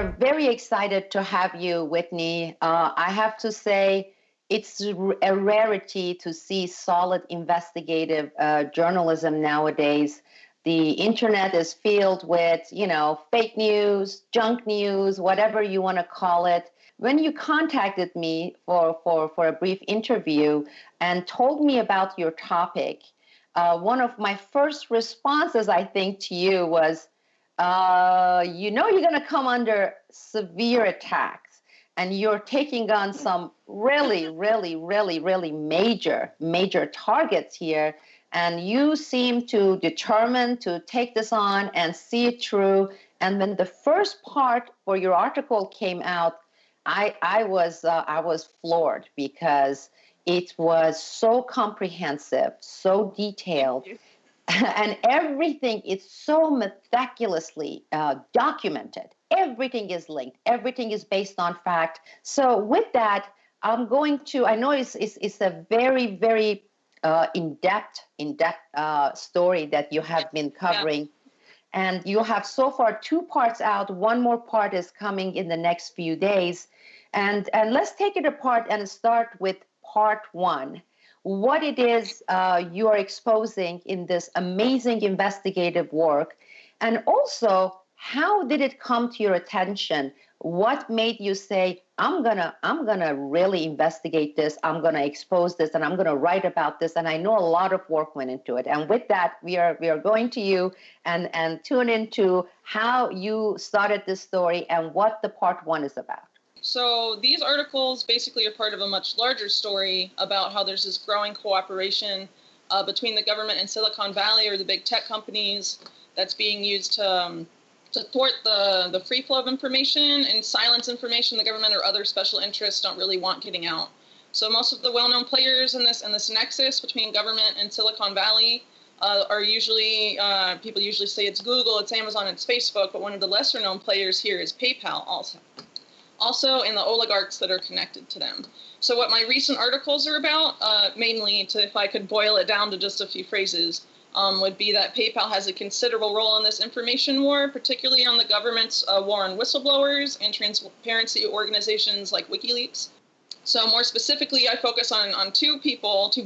are very excited to have you, Whitney. I have to say, it's a rarity to see solid investigative journalism nowadays. The internet is filled with, fake news, junk news, whatever you want to call it. When you contacted me for a brief interview and told me about your topic, one of my first responses, I think, to you was, you're going to come under severe attacks, and you're taking on some really, really, really, really major targets here. And you seem to determined to take this on and see it through. And when the first part for your article came out, I was floored because it was so comprehensive, so detailed, and everything is so meticulously documented. Everything is linked. Everything is based on fact. So with that, I'm going to, I know it's a very, very in-depth story that you have been covering. Yeah. And you have so far 2 parts out. One more part is coming in the next few days. And let's take it apart and start with part 1. What it is you are exposing in this amazing investigative work, and also how did it come to your attention? What made you say, I'm gonna really investigate this, I'm gonna expose this, and I'm gonna write about this? And I know a lot of work went into it. And with that, we are going to you and tune into how you started this story and what the part 1 is about. So these articles basically are part of a much larger story about how there's this growing cooperation between the government and Silicon Valley, or the big tech companies, that's being used to thwart the free flow of information and silence information the government or other special interests don't really want getting out. So most of the well-known players in this nexus between government and Silicon Valley are usually, people usually say it's Google, it's Amazon, it's Facebook, but one of the lesser known players here is PayPal also, and the oligarchs that are connected to them. So what my recent articles are about, mainly, if I could boil it down to just a few phrases, would be that PayPal has a considerable role in this information war, particularly on the government's war on whistleblowers and transparency organizations like Wikileaks. So more specifically, I focus on 2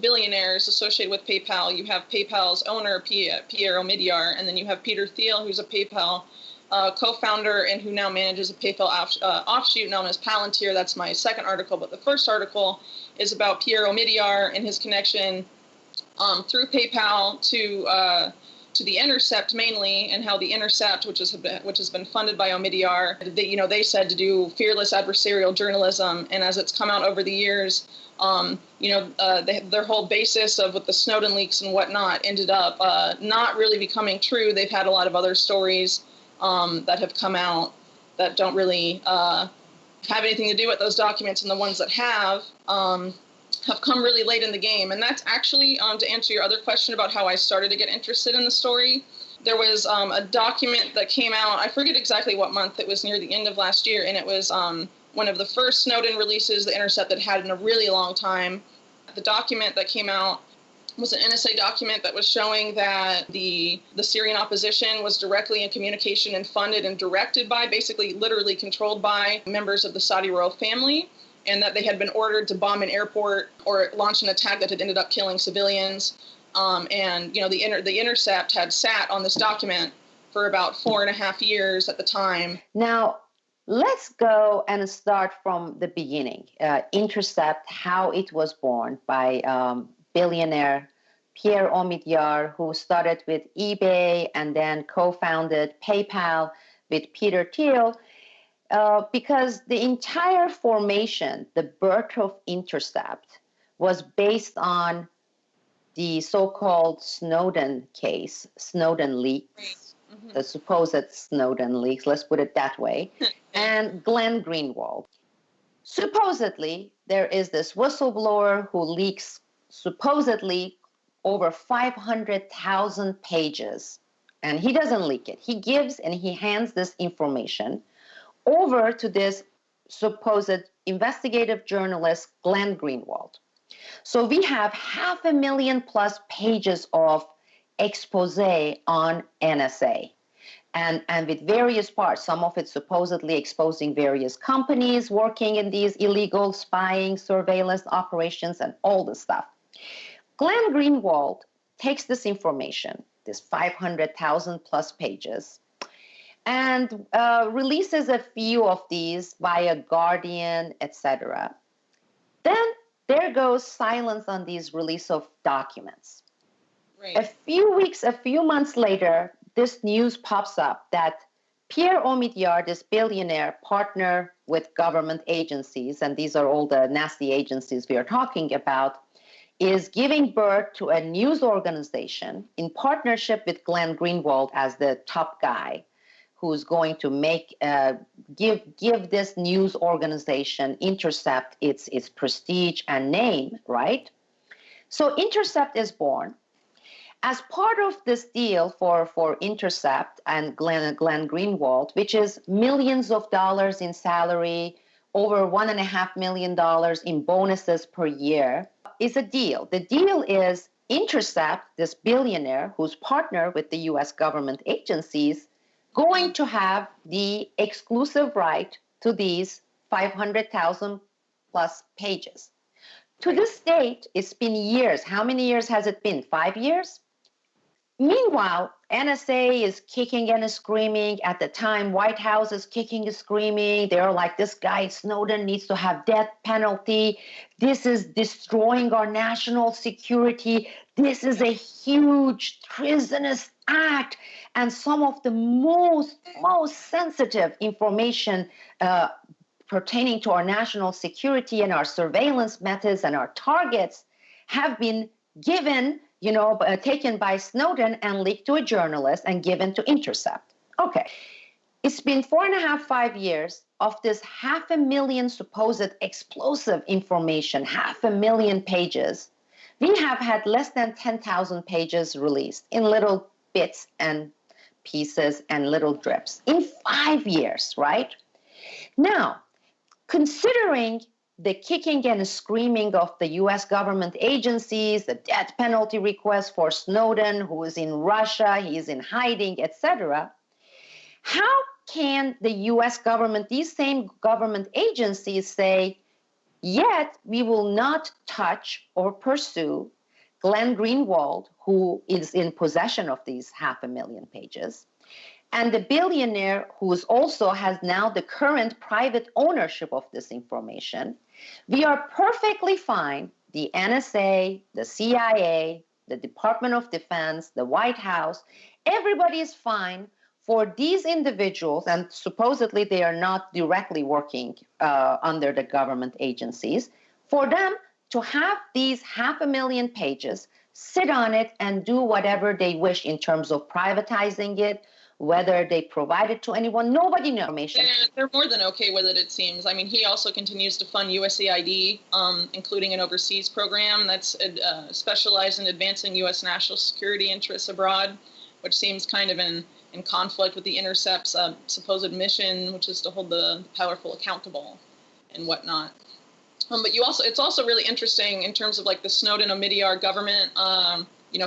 billionaires associated with PayPal. You have PayPal's owner, Pierre Omidyar, and then you have Peter Thiel, who's a PayPal co-founder and who now manages a PayPal offshoot known as Palantir. That's my second article, but the first article is about Pierre Omidyar and his connection through PayPal to the Intercept mainly, and how the Intercept, which has been funded by Omidyar, they said to do fearless adversarial journalism, and as it's come out over the years, their whole basis of with the Snowden leaks and whatnot ended up not really becoming true. They've had a lot of other stories that have come out that don't really have anything to do with those documents, and the ones that have come really late in the game. And that's actually, to answer your other question about how I started to get interested in the story, there was a document that came out, I forget exactly what month, it was near the end of last year, and it was one of the first Snowden releases the Intercept had had in a really long time. The document that came out was an NSA document that was showing that the Syrian opposition was directly in communication and funded and directed by, basically literally controlled by, members of the Saudi royal family, and that they had been ordered to bomb an airport or launch an attack that had ended up killing civilians. The Intercept had sat on this document for about 4.5 years at the time. Now, let's go and start from the beginning. Intercept, how it was born by billionaire Pierre Omidyar, who started with eBay and then co-founded PayPal with Peter Thiel, because the entire formation, the birth of Intercept, was based on the so-called Snowden case, Snowden leaks, the supposed Snowden leaks, let's put it that way, and Glenn Greenwald. Supposedly, there is this whistleblower who leaks supposedly over 500,000 pages, and he doesn't leak it. He gives and he hands this information over to this supposed investigative journalist, Glenn Greenwald. So we have 500,000+ pages of expose on NSA. and with various parts, some of it supposedly exposing various companies working in these illegal spying, surveillance operations, and all this stuff. Glenn Greenwald takes this information, this 500,000 plus pages, and releases a few of these via Guardian, etc. Then there goes silence on these release of documents. Right. A few months later, this news pops up that Pierre Omidyar, this billionaire, partner with government agencies, and these are all the nasty agencies we are talking about, is giving birth to a news organization in partnership with Glenn Greenwald as the top guy, who's going to make give this news organization, Intercept, its prestige and name, right? So Intercept is born. As part of this deal for Intercept and Glenn Greenwald, which is millions of dollars in salary, over $1.5 million in bonuses per year, is a deal. The deal is Intercept, this billionaire who's partner with the U.S. government agencies, going to have the exclusive right to these 500,000 plus pages. To this date, it's been years. How many years has it been? 5 years? Meanwhile, NSA is kicking and screaming. At the time, White House is kicking and screaming. They're like, this guy Snowden needs to have death penalty. This is destroying our national security. This is a huge treasonous act. And some of the most sensitive information pertaining to our national security and our surveillance methods and our targets have been given, taken by Snowden and leaked to a journalist and given to Intercept. Okay. It's been 4.5, 5 years of this 500,000 supposed explosive information, 500,000 pages. We have had less than 10,000 pages released in little bits and pieces and little drips in 5 years, right? Now, considering the kicking and screaming of the U.S. government agencies, the death penalty request for Snowden, who is in Russia, he is in hiding, etc., how can the U.S. government, these same government agencies say, yet we will not touch or pursue Glenn Greenwald, who is in possession of these 500,000 pages, and the billionaire who also has now the current private ownership of this information? We are perfectly fine, the NSA, the CIA, the Department of Defense, the White House, everybody is fine for these individuals, and supposedly they are not directly working under the government agencies, for them to have these 500,000 pages, sit on it and do whatever they wish in terms of privatizing it, whether they provide it to anyone, nobody knows. They're more than okay with it, it seems. I mean, he also continues to fund USAID, including an overseas program that's specialized in advancing U.S. national security interests abroad, which seems kind of in conflict with the Intercept's supposed mission, which is to hold the powerful accountable and whatnot. But it's also really interesting in terms of like the Snowden Omidyar government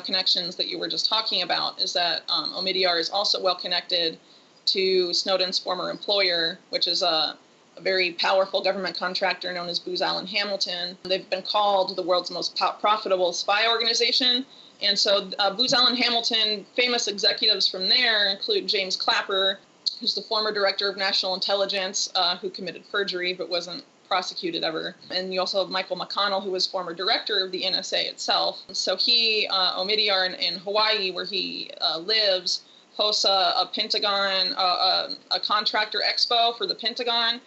connections that you were just talking about, is that Omidyar is also well connected to Snowden's former employer, which is a very powerful government contractor known as Booz Allen Hamilton. They've been called the world's most profitable spy organization. And so Booz Allen Hamilton, famous executives from there include James Clapper, who's the former director of national intelligence, who committed perjury but wasn't prosecuted ever. And you also have Michael McConnell, who was former director of the NSA itself. So he, Omidyar in Hawaii, where he lives, hosts a Pentagon, a contractor expo for the Pentagon,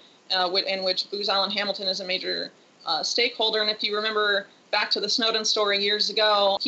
in which Booz Allen Hamilton is a major stakeholder. And if you remember back to the Snowden story years ago,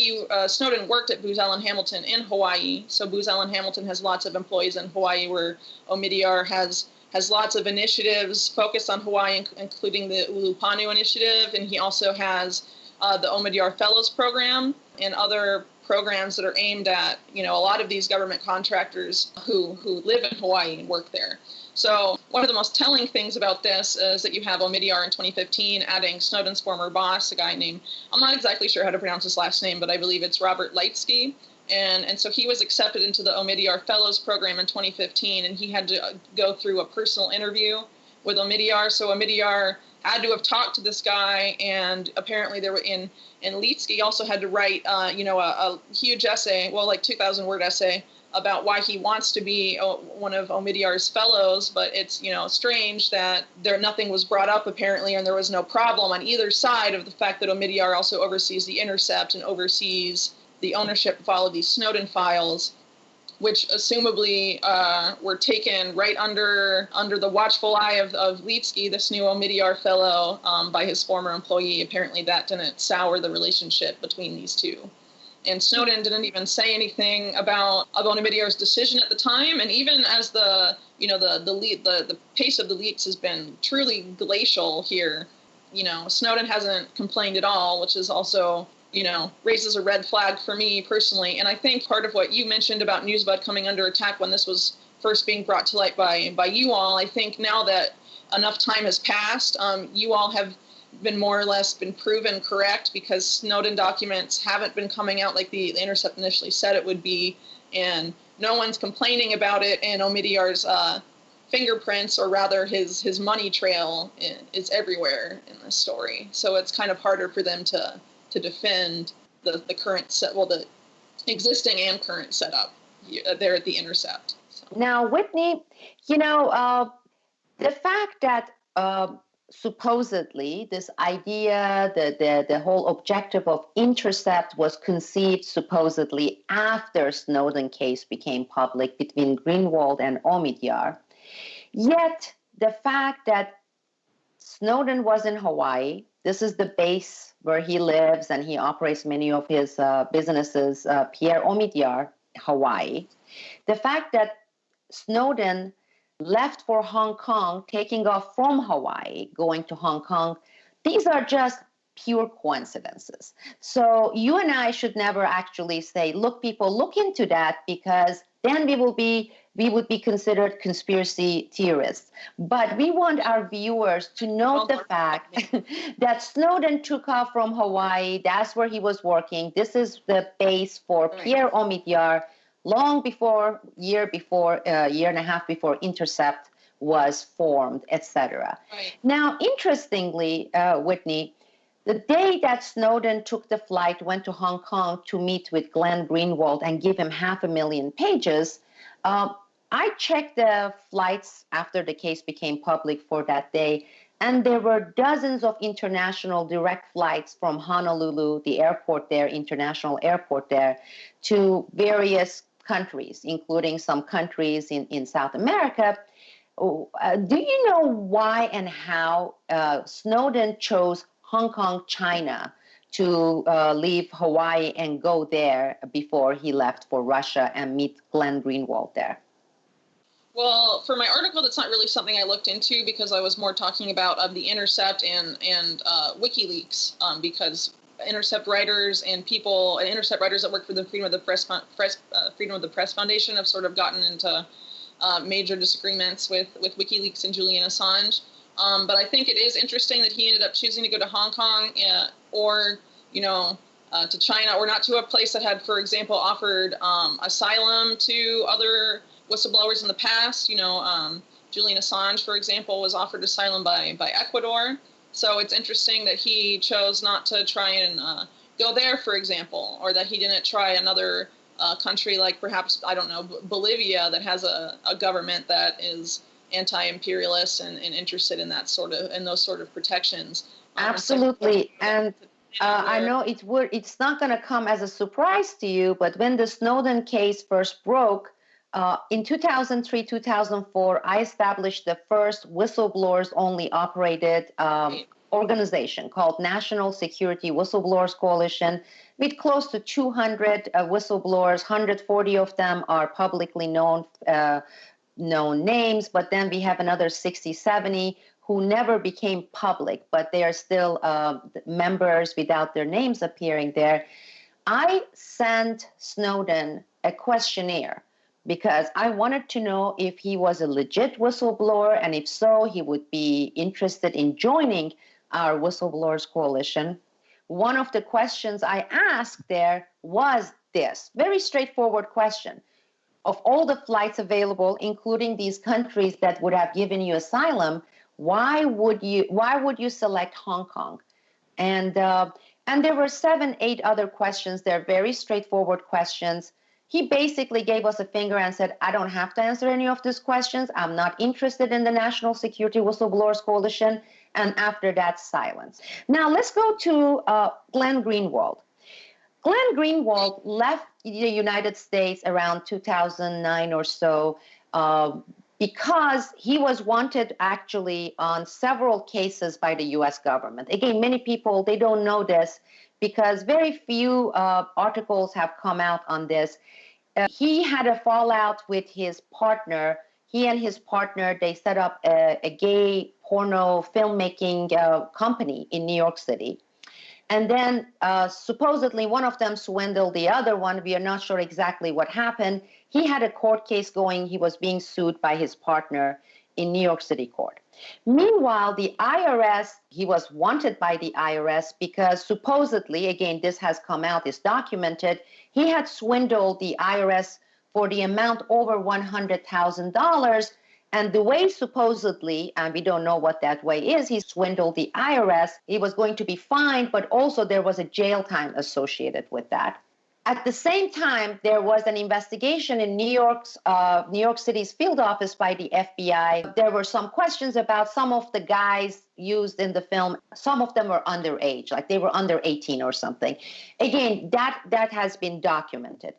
Snowden worked at Booz Allen Hamilton in Hawaii. So Booz Allen Hamilton has lots of employees in Hawaii, where Omidyar has lots of initiatives focused on Hawaii, including the Ulupanu initiative. And he also has the Omidyar Fellows Program and other programs that are aimed at, a lot of these government contractors who live in Hawaii and work there. So one of the most telling things about this is that you have Omidyar in 2015 adding Snowden's former boss, a guy named, I'm not exactly sure how to pronounce his last name, but I believe it's Robert Lightsky. And so he was accepted into the Omidyar Fellows Program in 2015, and he had to go through a personal interview with Omidyar. So Omidyar had to have talked to this guy, and apparently there were in Litsky also had to write, a huge essay, well, like 2,000-word essay about why he wants to be one of Omidyar's fellows. But it's, strange that nothing was brought up apparently, and there was no problem on either side of the fact that Omidyar also oversees the Intercept and oversees the ownership of all of these Snowden files, which assumably were taken right under the watchful eye of Litsky, this new Omidyar fellow, by his former employee. Apparently that didn't sour the relationship between these two. And Snowden didn't even say anything about Omidyar's decision at the time. And even as the pace of the leaks has been truly glacial here, Snowden hasn't complained at all, which is also, raises a red flag for me personally. And I think part of what you mentioned about Newsbud coming under attack when this was first being brought to light by you all, I think now that enough time has passed, you all have been more or less been proven correct, because Snowden documents haven't been coming out like the Intercept initially said it would be, and no one's complaining about it, and Omidyar's fingerprints, or rather his money trail, is everywhere in this story. So it's kind of harder for them to defend the current the existing and current setup there at the Intercept. So. Now, Whitney, the fact that supposedly this idea, the whole objective of Intercept was conceived supposedly after Snowden case became public between Greenwald and Omidyar. Yet the fact that Snowden was in Hawaii, this is the base where he lives and he operates many of his businesses, Pierre Omidyar, Hawaii. The fact that Snowden left for Hong Kong, taking off from Hawaii, going to Hong Kong, these are just pure coincidences. So you and I should never actually say, look, people, look into that, because then we would be considered conspiracy theorists. But we want our viewers to note the fact that Snowden took off from Hawaii. That's where he was working. This is the base for Pierre Omidyar, long before, year and a half before Intercept was formed, etc. Right. Now, interestingly, Whitney, the day that Snowden took the flight, went to Hong Kong to meet with Glenn Greenwald and give him 500,000 pages, I checked the flights after the case became public for that day, and there were dozens of international direct flights from Honolulu, the airport there, international airport there, to various countries, including some countries in South America. Do you know why and how Snowden chose Hong Kong, China, to leave Hawaii and go there before he left for Russia and meet Glenn Greenwald there? Well, for my article, that's not really something I looked into, because I was more talking about the Intercept and WikiLeaks, because Intercept writers and Intercept writers that work for the Freedom of the Press Foundation have sort of gotten into major disagreements with WikiLeaks and Julian Assange. But I think it is interesting that he ended up choosing to go to Hong Kong or to China, or not to a place that had, for example, offered asylum to other whistleblowers in the past. Julian Assange, for example, was offered asylum by Ecuador. So it's interesting that he chose not to try and go there, for example, or that he didn't try another country like perhaps, I don't know, Bolivia, that has a government that is anti-imperialist and interested in those sort of protections. Absolutely. And I know it's not going to come as a surprise to you, but when the Snowden case first broke, in 2003, 2004, I established the first whistleblowers only operated organization called National Security Whistleblowers Coalition, with close to 200 whistleblowers. 140 of them are publicly known names, but then we have another 60, 70 who never became public, but they are still members without their names appearing there. I sent Snowden a questionnaire because I wanted to know if he was a legit whistleblower, and if so, he would be interested in joining our Whistleblowers Coalition. One of the questions I asked there was this? Very straightforward question. Of all the flights available, including these countries that would have given you asylum, why would you select Hong Kong? And there were 7, 8 other questions. They're very straightforward questions. He basically gave us a finger and said, I don't have to answer any of these questions. I'm not interested in the National Security Whistleblowers Coalition. And after that, silence. Now, let's go to Glenn Greenwald. Glenn Greenwald left the United States around 2009 or so because he was wanted actually on several cases by the U.S. government. Again, many people, they don't know this because very few articles have come out on this. He had a fallout with his partner. He and his partner, they set up a gay porno filmmaking company in New York City. And then supposedly one of them swindled the other one. We are not sure exactly what happened. He had a court case going. He was being sued by his partner in New York City court. Meanwhile, the IRS, he was wanted by the IRS because supposedly, again, this has come out, it's documented, he had swindled the IRS for the amount over $100,000. And the way supposedly, and we don't know what that way is, he swindled the IRS. He was going to be fined, but also there was a jail time associated with that. At the same time, there was an investigation in New York City's field office by the FBI. There were some questions about some of the guys used in the film. Some of them were underage, like they were under 18 or something. Again, that has been documented.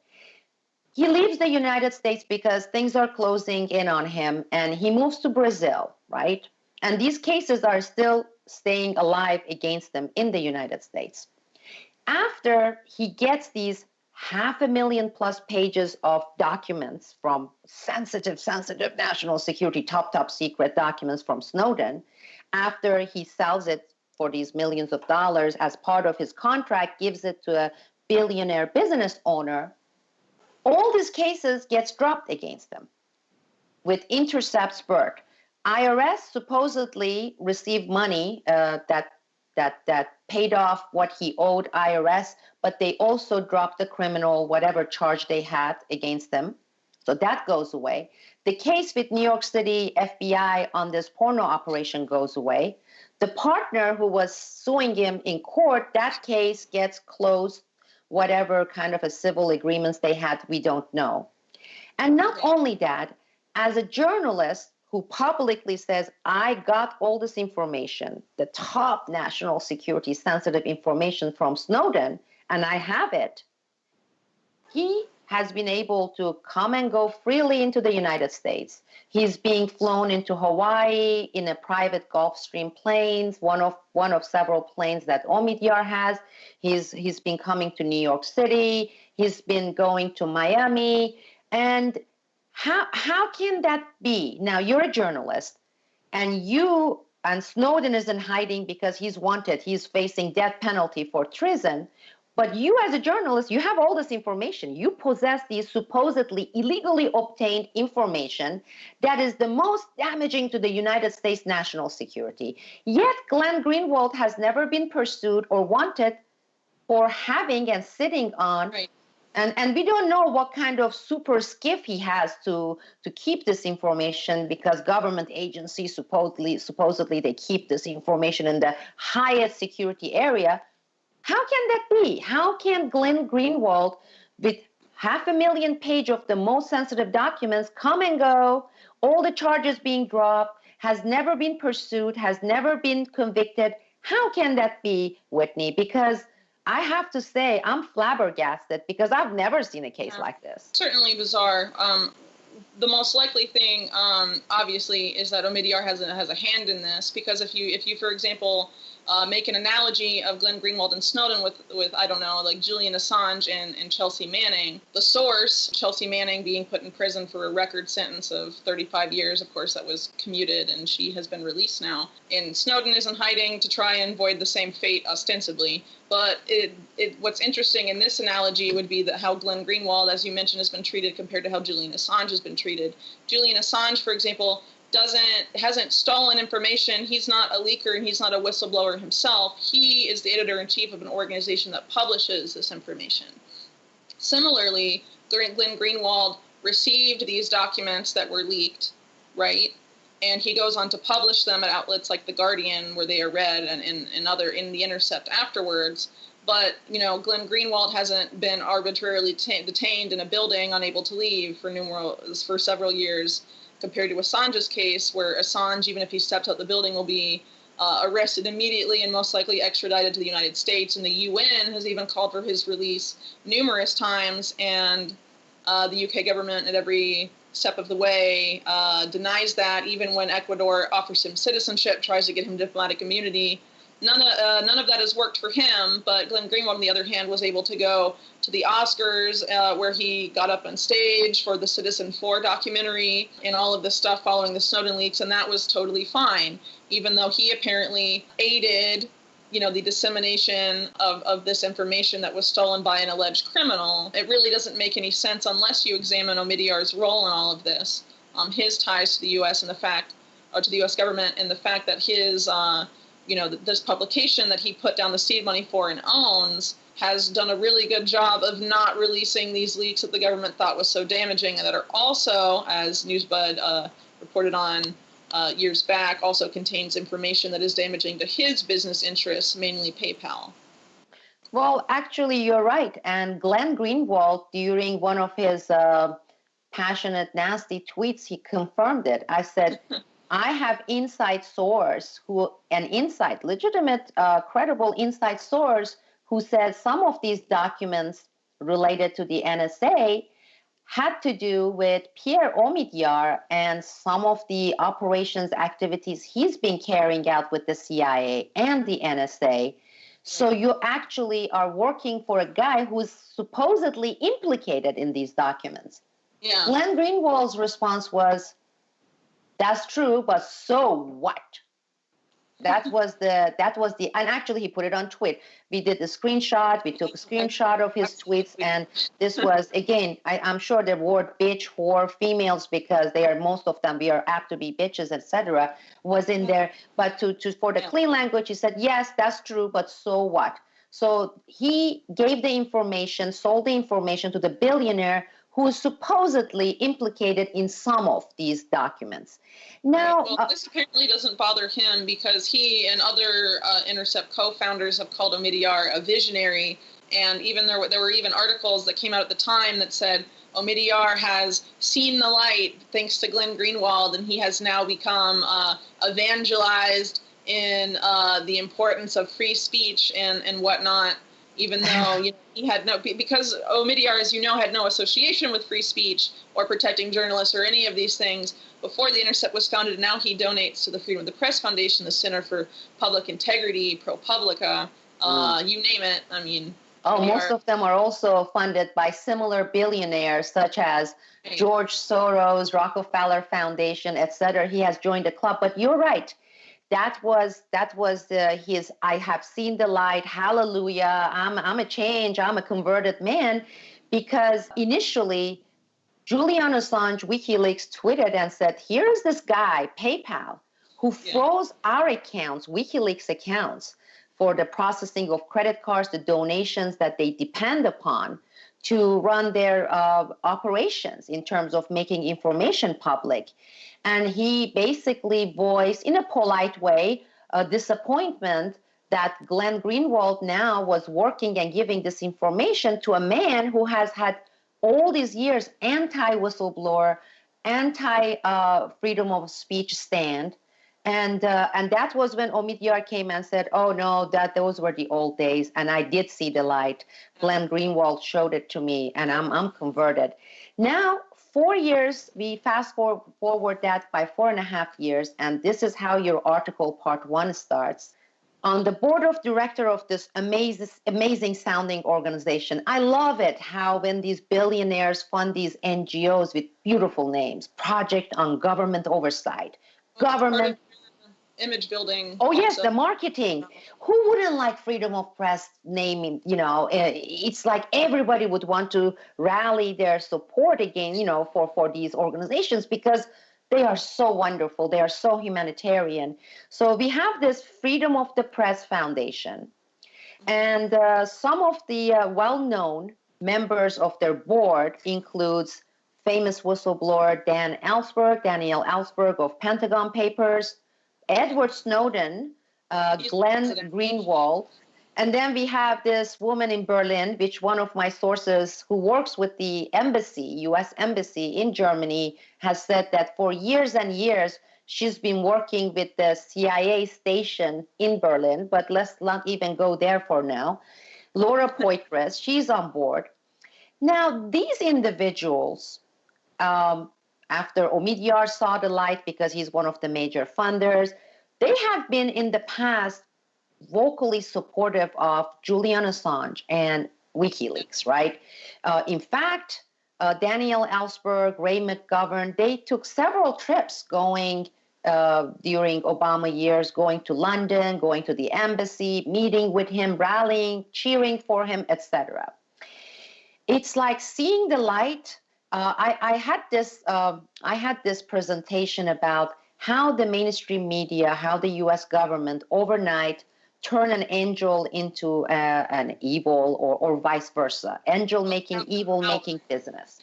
He leaves the United States because things are closing in on him, and he moves to Brazil, right? And these cases are still staying alive against him in the United States. After he gets these 500,000+ pages of documents from sensitive national security, top secret documents from Snowden, after he sells it for these millions of dollars as part of his contract, gives it to a billionaire business owner, all these cases gets dropped against them with Intercept's birth. IRS supposedly received money that paid off what he owed IRS, but they also dropped the criminal, whatever charge they had against them. So that goes away. The case with New York City FBI on this porno operation goes away. The partner who was suing him in court, that case gets closed. Whatever kind of a civil agreements they had, we don't know. And not only that, as a journalist who publicly says, I got all this information, the top national security sensitive information from Snowden, and I have it, he has been able to come and go freely into the United States. He's being flown into Hawaii in a private Gulfstream planes, one of several planes that Omidyar has. He's been coming to New York City. He's been going to Miami. And how can that be? Now, you're a journalist, and Snowden is in hiding because he's wanted. He's facing death penalty for treason. But you as a journalist, you have all this information. You possess these supposedly illegally obtained information that is the most damaging to the United States national security. Yet Glenn Greenwald has never been pursued or wanted for having and sitting on. Right. And we don't know what kind of super skiff he has to keep this information, because government agencies supposedly they keep this information in the highest security area. How can that be? How can Glenn Greenwald, with 500,000 pages of the most sensitive documents, come and go, all the charges being dropped, has never been pursued, has never been convicted? How can that be, Whitney? Because I have to say, I'm flabbergasted because I've never seen a case like this. Certainly bizarre. The most likely thing, obviously, is that Omidyar has a hand in this, because if you, for example, make an analogy of Glenn Greenwald and Snowden with I don't know, like Julian Assange and Chelsea Manning. The source, Chelsea Manning, being put in prison for a record sentence of 35 years. Of course, that was commuted, and she has been released now. And Snowden is in hiding to try and avoid the same fate, ostensibly. But what's interesting in this analogy would be that how Glenn Greenwald, as you mentioned, has been treated compared to how Julian Assange has been treated. Julian Assange, for example, hasn't stolen information. He's not a leaker, and he's not a whistleblower himself. He is the editor-in-chief of an organization that publishes this information. Similarly, Glenn Greenwald received these documents that were leaked, right? And he goes on to publish them at outlets like The Guardian, where they are read, and in the Intercept afterwards. But, Glenn Greenwald hasn't been arbitrarily detained in a building, unable to leave for several years, compared to Assange's case, where Assange, even if he steps out the building, will be arrested immediately and most likely extradited to the United States. And the UN has even called for his release numerous times, and the UK government at every step of the way denies that, even when Ecuador offers him citizenship, tries to get him diplomatic immunity. None of that has worked for him, but Glenn Greenwald, on the other hand, was able to go to the Oscars, where he got up on stage for the Citizen4 documentary and all of this stuff following the Snowden leaks, and that was totally fine, even though he apparently aided, the dissemination of this information that was stolen by an alleged criminal. It really doesn't make any sense unless you examine Omidyar's role in all of this, his ties to the U.S. and to the U.S. government, and the fact that his this publication that he put down the seed money for and owns has done a really good job of not releasing these leaks that the government thought was so damaging, and that are also, as Newsbud reported on years back, also contains information that is damaging to his business interests, mainly PayPal. Well, actually, you're right. And Glenn Greenwald, during one of his passionate, nasty tweets, he confirmed it. I said, I have inside source legitimate, credible inside source who says some of these documents related to the NSA had to do with Pierre Omidyar and some of the operations activities he's been carrying out with the CIA and the NSA. So you actually are working for a guy who's supposedly implicated in these documents. Yeah. Glenn Greenwald's response was, that's true, but so what? That was the, and actually he put it on tweet. We did the screenshot, we took a screenshot of his tweets, and this was, again, I'm sure the word bitch, whore, females, because most of them, we are apt to be bitches, etc., was in there. But for the clean language, he said, yes, that's true, but so what? So he gave the information, sold the information to the billionaire who is supposedly implicated in some of these documents. Now, right. Well, this apparently doesn't bother him because he and other Intercept co-founders have called Omidyar a visionary, and even there were even articles that came out at the time that said Omidyar has seen the light thanks to Glenn Greenwald, and he has now become evangelized in the importance of free speech and whatnot. Even though he had because Omidyar, as you know, had no association with free speech or protecting journalists or any of these things before the Intercept was founded. Now he donates to the Freedom of the Press Foundation, the Center for Public Integrity, ProPublica, you name it. I mean, most of them are also funded by similar billionaires such as George Soros, Rockefeller Foundation, etc. He has joined the club. But you're right. That was his, I have seen the light, hallelujah, I'm a change, I'm a converted man, because initially Julian Assange, Wikileaks, tweeted and said, here's this guy, PayPal, who froze our accounts, Wikileaks accounts, for the processing of credit cards, the donations that they depend upon to run their operations in terms of making information public. And he basically voiced, in a polite way, a disappointment that Glenn Greenwald now was working and giving this information to a man who has had all these years anti-whistleblower, anti-freedom of speech stand. And that was when Omidyar came and said, oh, no, those were the old days. And I did see the light. Glenn Greenwald showed it to me, and I'm converted. Now, 4 years, we fast forward that by 4.5 years, and this is how your article part 1 starts. On the board of director of this amazing sounding organization, I love it how when these billionaires fund these NGOs with beautiful names, Project on Government Oversight, government image building. Oh, yes, the marketing. Who wouldn't like freedom of press naming? It's like everybody would want to rally their support again, for these organizations because they are so wonderful. They are so humanitarian. So we have this Freedom of the Press Foundation. And some of the well-known members of their board includes famous whistleblower Daniel Ellsberg of Pentagon Papers, Edward Snowden, Glenn Greenwald, and then we have this woman in Berlin, which one of my sources who works with the embassy, U.S. Embassy in Germany, has said that for years and years, she's been working with the CIA station in Berlin, but let's not even go there for now. Laura Poitras, she's on board. Now, these individuals, after Omidyar saw the light because he's one of the major funders, they have been in the past vocally supportive of Julian Assange and WikiLeaks, right? In fact, Daniel Ellsberg, Ray McGovern, they took several trips going during Obama years, going to London, going to the embassy, meeting with him, rallying, cheering for him, etc. It's like seeing the light. I had this presentation about how the mainstream media, how the U.S. government overnight turn an angel into an evil, or vice versa. Angel making evil making business.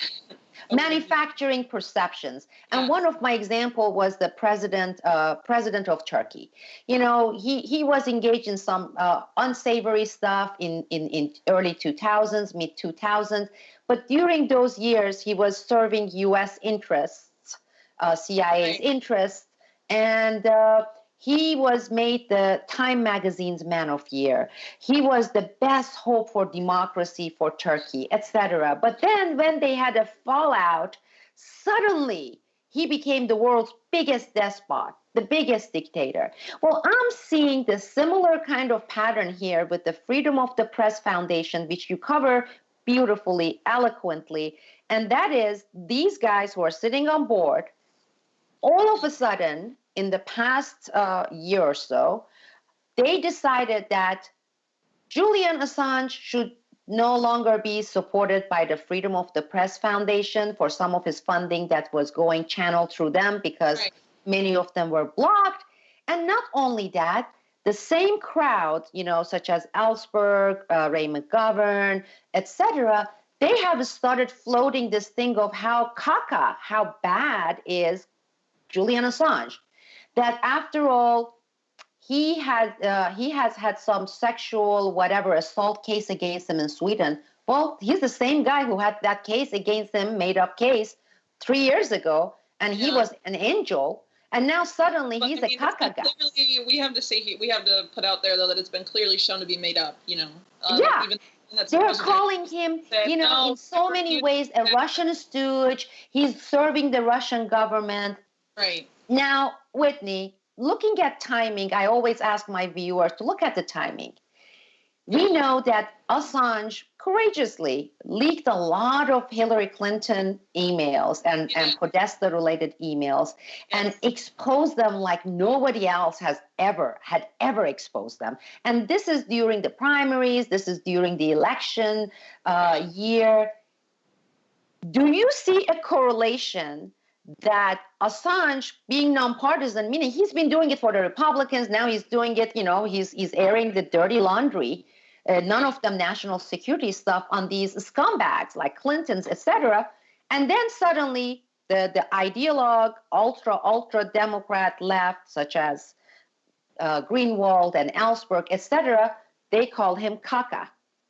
Manufacturing perceptions. And one of my example was the president of Turkey. You know, he was engaged in some unsavory stuff in early 2000s, mid 2000s. But during those years, he was serving U.S. interests, CIA's interests, and he was made the Time magazine's Man of Year. He was the best hope for democracy for Turkey, etc. But then when they had a fallout, suddenly he became the world's biggest despot, the biggest dictator. Well, I'm seeing the similar kind of pattern here with the Freedom of the Press Foundation, which you cover beautifully, eloquently. And that is these guys who are sitting on board, all of a sudden, in the past year or so, they decided that Julian Assange should no longer be supported by the Freedom of the Press Foundation for some of his funding that was going channeled through them because many of them were blocked. And not only that, the same crowd, you know, such as Ellsberg, Ray McGovern, etc., they have started floating this thing of how bad is Julian Assange. That after all, he has had some sexual whatever assault case against him in Sweden. Well, he's the same guy who had that case against him, made up case 3 years ago, and he was an angel. And now suddenly he's a caca guy. We have to put out there though that it's been clearly shown to be made up. You know. Even they're calling him, you know, in so many ways a Russian stooge. He's serving the Russian government. Right. Now, Whitney, looking at timing, I always ask my viewers to look at the timing. We know that Assange courageously leaked a lot of Hillary Clinton emails and Podesta-related emails and exposed them like nobody else had ever exposed them. And this is during the primaries. This is during the election year. Do you see a correlation that Assange being nonpartisan, meaning he's been doing it for the Republicans, now he's doing it, you know, he's airing the dirty laundry, none of them national security stuff on these scumbags like Clintons, etc. And then suddenly the ideologue, ultra Democrat left, such as Greenwald and Ellsberg, etc., they call him caca.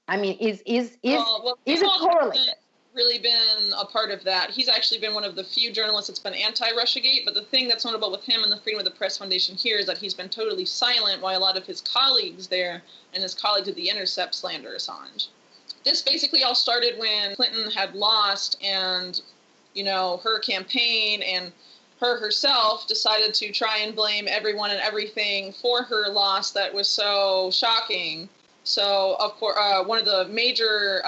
I mean, is it correlated? Really been a part of that. He's actually been one of the few journalists that's been anti-RussiaGate, but the thing that's notable with him and the Freedom of the Press Foundation here is that he's been totally silent while a lot of his colleagues there and his colleagues at the Intercept slander Assange. This basically all started when Clinton had lost and, you know, her campaign and her herself decided to try and blame everyone and everything for her loss that was so shocking. So, of course, one of the major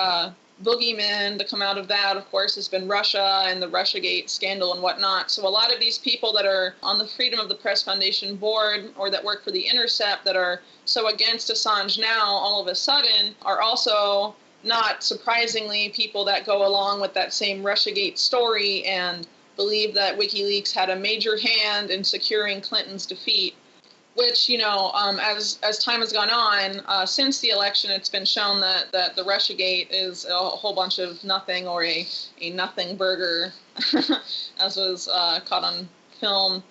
boogeymen to come out of that, of course, has been Russia and the RussiaGate scandal and whatnot. So a lot of these people that are on the Freedom of the Press Foundation board or that work for the Intercept that are so against Assange now, all of a sudden, are also, not surprisingly, people that go along with that same RussiaGate story and believe that WikiLeaks had a major hand in securing Clinton's defeat. which, as time has gone on, since the election, it's been shown that the RussiaGate is a whole bunch of nothing, or a nothing burger, as was caught on film.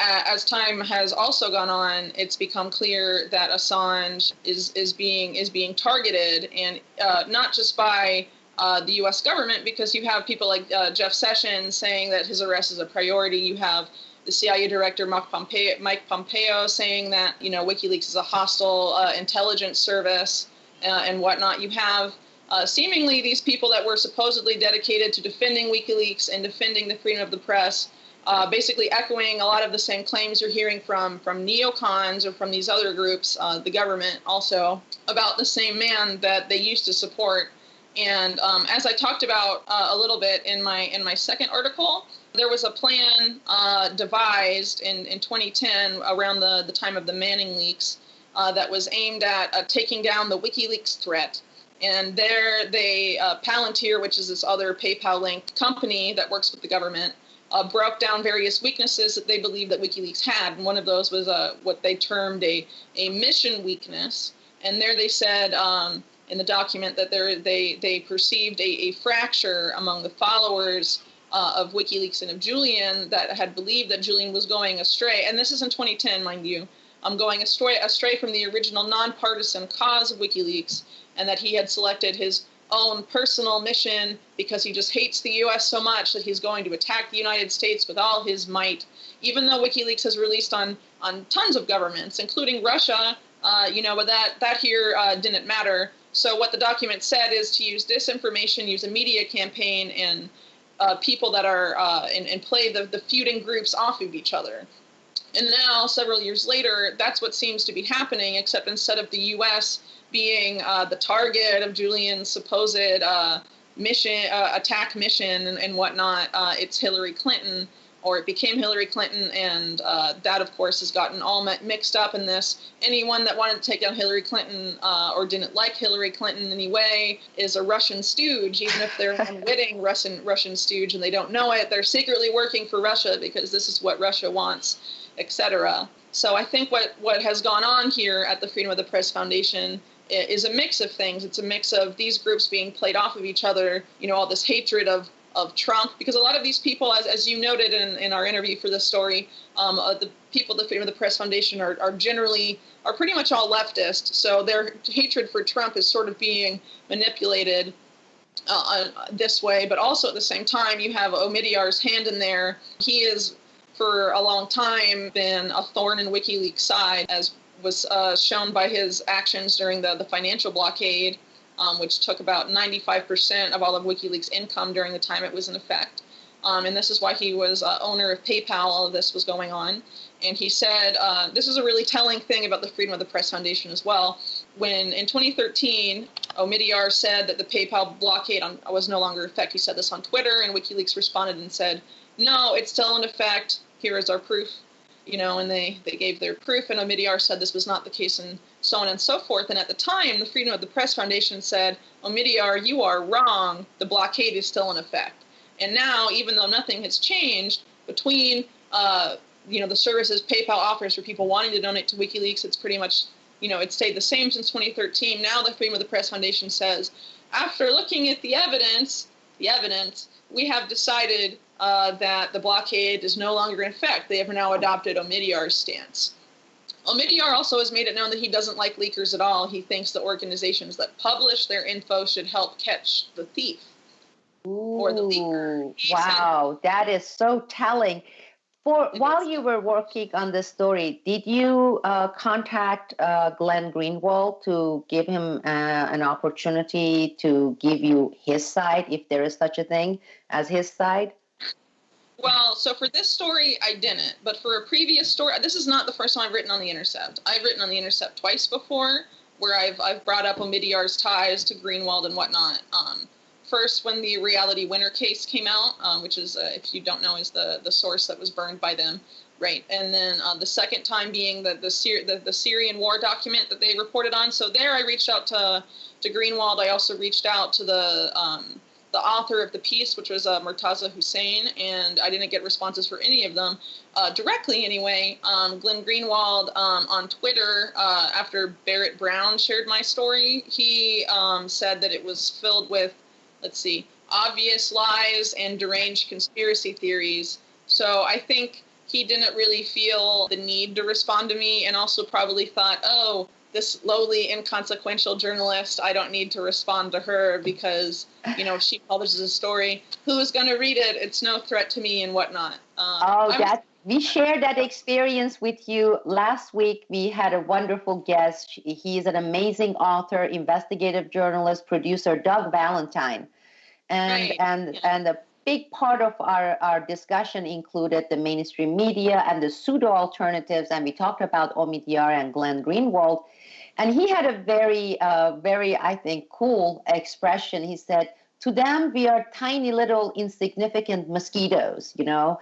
As time has also gone on, it's become clear that Assange is being targeted, and not just by the U.S. government, because you have people like Jeff Sessions saying that his arrest is a priority. You have the CIA director Mike Pompeo saying that WikiLeaks is a hostile intelligence service and whatnot. You have seemingly these people that were supposedly dedicated to defending WikiLeaks and defending the freedom of the press, basically echoing a lot of the same claims you're hearing from neocons or from these other groups, the government also, about the same man that they used to support. And as I talked about a little bit in my second article, there was a plan devised in 2010 around the time of the Manning leaks that was aimed at taking down the WikiLeaks threat. And there Palantir, which is this other PayPal-linked company that works with the government, broke down various weaknesses that they believed that WikiLeaks had. And one of those was what they termed a mission weakness. And there they said in the document that they perceived a fracture among the followers of WikiLeaks and of Julian, that had believed that Julian was going astray. And this is in 2010, mind you. Going astray from the original nonpartisan cause of WikiLeaks, and that he had selected his own personal mission because he just hates the U.S. so much that he's going to attack the United States with all his might, even though WikiLeaks has released on tons of governments, including Russia, but that here didn't matter. So what the document said is to use disinformation, use a media campaign, and people that are and play the feuding groups off of each other. And now, several years later, that's what seems to be happening, except instead of the U.S. being the target of Julian's supposed attack mission and whatnot, it's Hillary Clinton, or it became Hillary Clinton, and that, of course, has gotten all mixed up in this. Anyone that wanted to take down Hillary Clinton or didn't like Hillary Clinton in any way is a Russian stooge, even if they're an unwitting Russian stooge and they don't know it. They're secretly working for Russia because this is what Russia wants, etc. So I think what has gone on here at the Freedom of the Press Foundation is a mix of things. It's a mix of these groups being played off of each other, all this hatred of Trump, because a lot of these people, as you noted in our interview for this story, the people at the Freedom of the Press Foundation are pretty much all leftist. So their hatred for Trump is sort of being manipulated this way. But also at the same time, you have Omidyar's hand in there. He is, for a long time, been a thorn in WikiLeaks' side, as was shown by his actions during the financial blockade, which took about 95% of all of WikiLeaks' income during the time it was in effect. And this is why he was owner of PayPal. All of this was going on. And he said, this is a really telling thing about the Freedom of the Press Foundation as well. When in 2013, Omidyar said that the PayPal blockade was no longer in effect. He said this on Twitter, and WikiLeaks responded and said, no, it's still in effect. Here is our proof. And they gave their proof, and Omidyar said this was not the case, and so on and so forth. And at the time, the Freedom of the Press Foundation said, Omidyar, you are wrong. The blockade is still in effect. And now, even though nothing has changed between, the services PayPal offers for people wanting to donate to WikiLeaks, it's pretty much, it's stayed the same since 2013. Now the Freedom of the Press Foundation says, after looking at the evidence, we have decided that the blockade is no longer in effect. They have now adopted Omidyar's stance. Omidyar also has made it known that he doesn't like leakers at all. He thinks the organizations that publish their info should help catch the thief or the leaker. Wow, that is so telling. While you were working on this story, did you contact Glenn Greenwald to give him an opportunity to give you his side, if there is such a thing as his side? Well, so for this story, I didn't. But for a previous story, this is not the first time I've written on the Intercept. I've written on the Intercept twice before, where I've brought up Omidyar's ties to Greenwald and whatnot. First, when the Reality Winner case came out, which is, if you don't know, is the source that was burned by them, right? And then the second time being the Syrian war document that they reported on. So there, I reached out to Greenwald. I also reached out to the the author of the piece, which was Murtaza Hussain, and I didn't get responses for any of them directly anyway. Glenn Greenwald on Twitter, after Barrett Brown shared my story, he said that it was filled with, let's see, obvious lies and deranged conspiracy theories. So I think he didn't really feel the need to respond to me, and also probably thought, oh, this lowly, inconsequential journalist, I don't need to respond to her because, you know, if she publishes a story, who is going to read it? It's no threat to me and whatnot. We shared that experience with you last week. We had a wonderful guest. He's an amazing author, investigative journalist, producer, Doug Valentine. And a big part of our discussion included the mainstream media and the pseudo-alternatives, and we talked about Omidyar and Glenn Greenwald. And he had a very, I think, cool expression. He said, to them, we are tiny little insignificant mosquitoes, you know.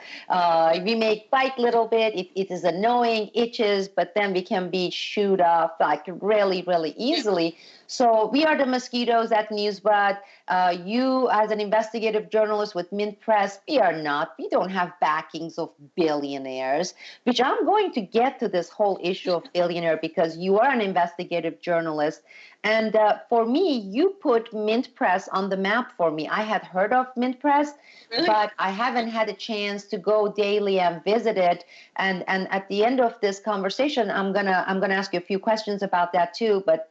We may bite a little bit, it is annoying, itches, but then we can be shooed off like really, really easily. So we are the mosquitoes at Newsbud. You, as an investigative journalist with Mint Press, we are not. We don't have backings of billionaires, which I'm going to get to this whole issue of billionaire because you are an investigative journalist. And for me, you put Mint Press on the map for me. I had heard of Mint Press, but I haven't had a chance to go daily and visit it. And at the end of this conversation, I'm gonna ask you a few questions about that too. But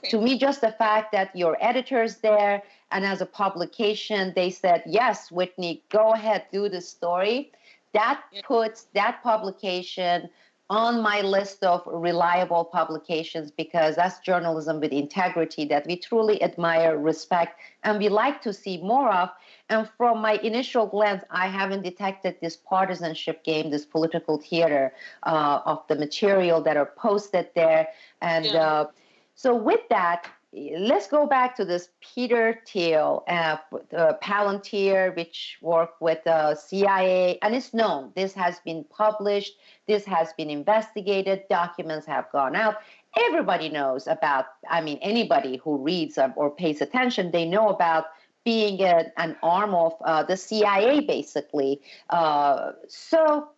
to me, just the fact that your editor's there and as a publication, they said, yes, Whitney, go ahead, do the story. That puts that publication on my list of reliable publications because that's journalism with integrity that we truly admire, respect, and we like to see more of. And from my initial glance, I haven't detected this partisanship game, this political theater of the material that are posted there. And so with that, let's go back to this Peter Thiel, Palantir, which worked with the CIA, and it's known. This has been published. This has been investigated. Documents have gone out. Everybody knows about, I mean, anybody who reads or pays attention, they know about being an arm of the CIA, basically. So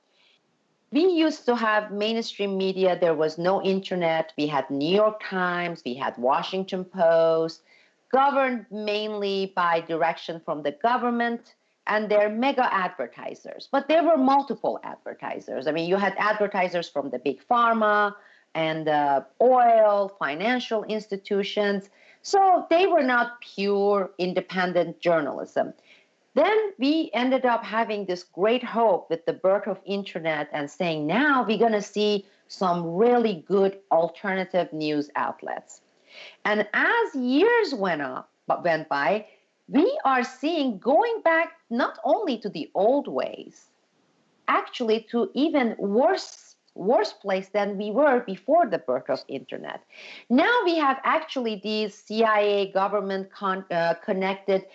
we used to have mainstream media. There was no internet. We had New York Times. We had Washington Post, governed mainly by direction from the government and their mega advertisers. But there were multiple advertisers. I mean, you had advertisers from the big pharma and oil, financial institutions. So they were not pure independent journalism. Then we ended up having this great hope with the birth of internet and saying, now we're going to see some really good alternative news outlets. And as years went by, we are seeing going back not only to the old ways, actually to even worse place than we were before the birth of internet. Now we have actually these CIA government connected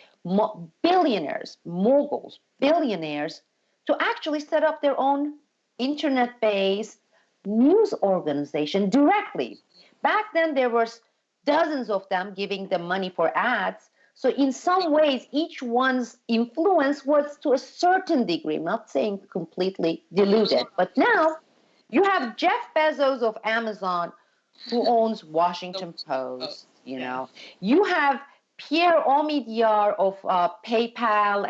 billionaires, moguls, billionaires, to actually set up their own internet-based news organization directly. Back then, there was dozens of them giving them money for ads. So in some ways, each one's influence was to a certain degree, I'm not saying completely diluted, but now you have Jeff Bezos of Amazon who owns Washington Post, you know. You have Pierre Omidyar of PayPal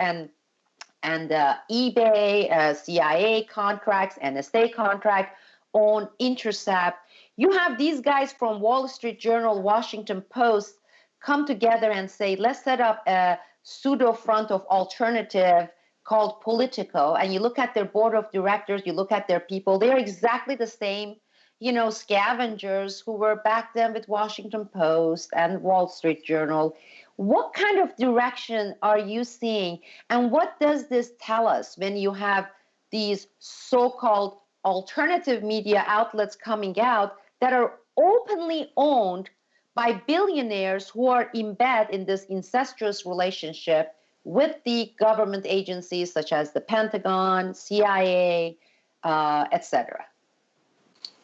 and eBay, CIA contracts, NSA contract, on Intercept. You have these guys from Wall Street Journal, Washington Post come together and say, let's set up a pseudo front of alternative called Politico. And you look at their board of directors, you look at their people, they're exactly the same, you know, scavengers who were back then with Washington Post and Wall Street Journal. What kind of direction are you seeing? And what does this tell us when you have these so-called alternative media outlets coming out that are openly owned by billionaires who are in bed in this incestuous relationship with the government agencies such as the Pentagon, CIA, etc.?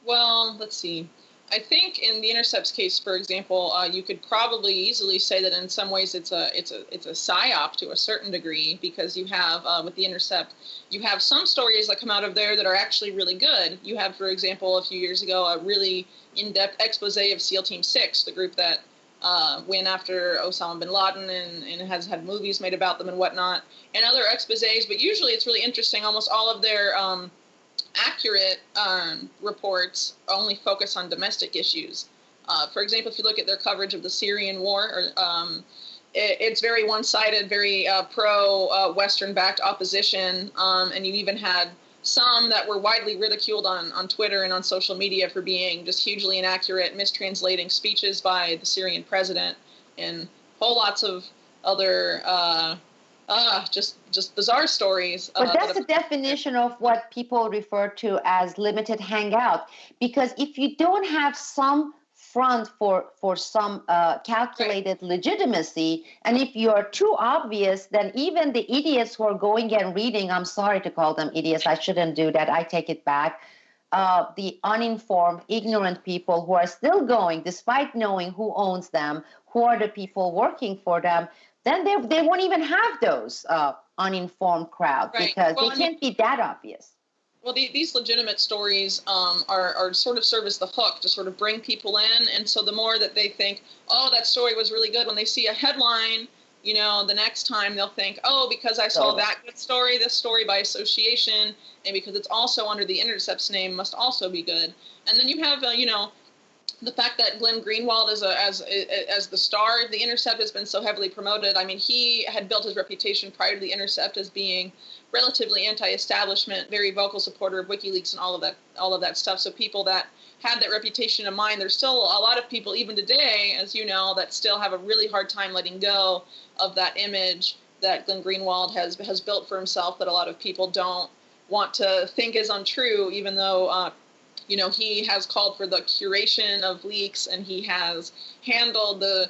Well, let's see. I think in the Intercept's case, for example, you could probably easily say that in some ways it's a psyop to a certain degree, because you have with the Intercept, you have some stories that come out of there that are actually really good. You have, for example, a few years ago, a really in-depth expose of SEAL Team 6, the group that went after Osama bin Laden and has had movies made about them and whatnot, and other exposés. But usually it's really interesting. Almost all of their accurate reports only focus on domestic issues. For example, if you look at their coverage of the Syrian war, it's very one-sided, very pro-Western-backed opposition, and you even had some that were widely ridiculed on Twitter and on social media for being just hugely inaccurate, mistranslating speeches by the Syrian president, and whole lots of other just bizarre stories. But that's the definition of what people refer to as limited hangout. Because if you don't have some front for some calculated legitimacy, and if you're too obvious, then even the idiots who are going and reading, I'm sorry to call them idiots, I shouldn't do that, I take it back, the uninformed, ignorant people who are still going, despite knowing who owns them, who are the people working for them, then they won't even have those uninformed crowd, because they can't be that obvious. Well, these legitimate stories are sort of serve as the hook to sort of bring people in. And so the more that they think, oh, that story was really good, when they see a headline, you know, the next time they'll think, oh, because I saw that good story, this story by association, and because it's also under the Intercept's name, must also be good. And then you have, you know, the fact that Glenn Greenwald as the star of the Intercept has been so heavily promoted. I mean, he had built his reputation prior to the Intercept as being relatively anti-establishment, very vocal supporter of WikiLeaks and all of that stuff. So people that had that reputation in mind, there's still a lot of people even today, as you know, that still have a really hard time letting go of that image that Glenn Greenwald has built for himself, that a lot of people don't want to think is untrue, even though you know, he has called for the curation of leaks, and he has handled the